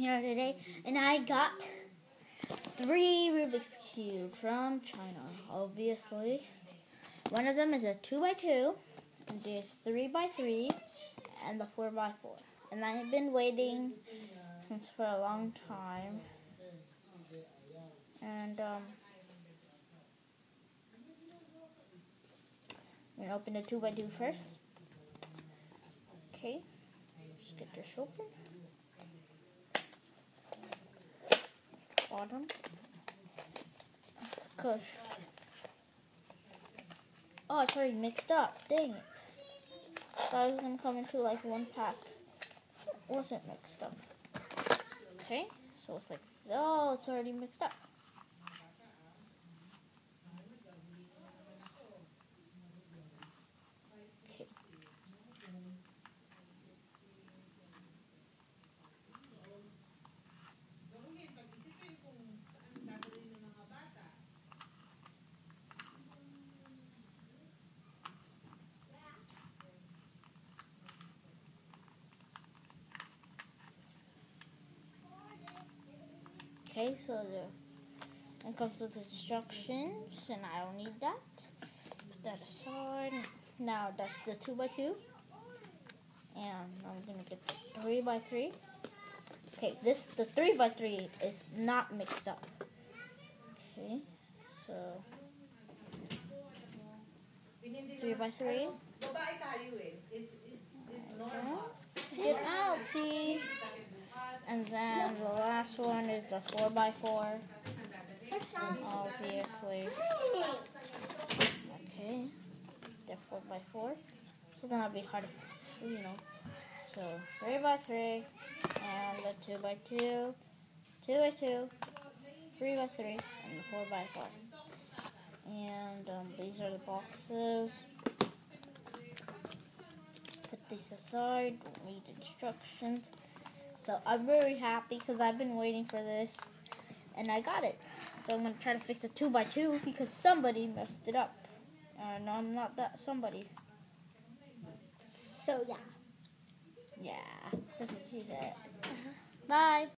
here today, and I got 3 Rubik's Cube from China, obviously. One of them is a 2x2, and the 3x3, and the 4x4. And I've been waiting since for a long time. And I'm gonna open the 2x2 first. Okay, just get this open. Bottom. Gosh. Oh, it's already mixed up. Dang it. Thought it was gonna come into like one pack. It wasn't mixed up. Okay, so it's like, oh, it's already mixed up. Okay. Okay, so it comes with instructions, and I don't need that. Put that aside. Now that's the 2x2, and I'm gonna get the 3x3. Okay, the 3x3 is not mixed up. Okay, so 3x3. Get out, please. And then the last one is the 4x4, obviously. Okay, the 4x4. It's gonna be hard, So 3x3, and the 2x2, 2x2, 3x3, and the 4x4. And these are the boxes. Put these aside. Don't need instructions. So I'm very happy because I've been waiting for this, and I got it. So I'm going to try to fix the 2x2 because somebody messed it up. And I'm not that somebody. So yeah. Yeah, that's what she said. Bye.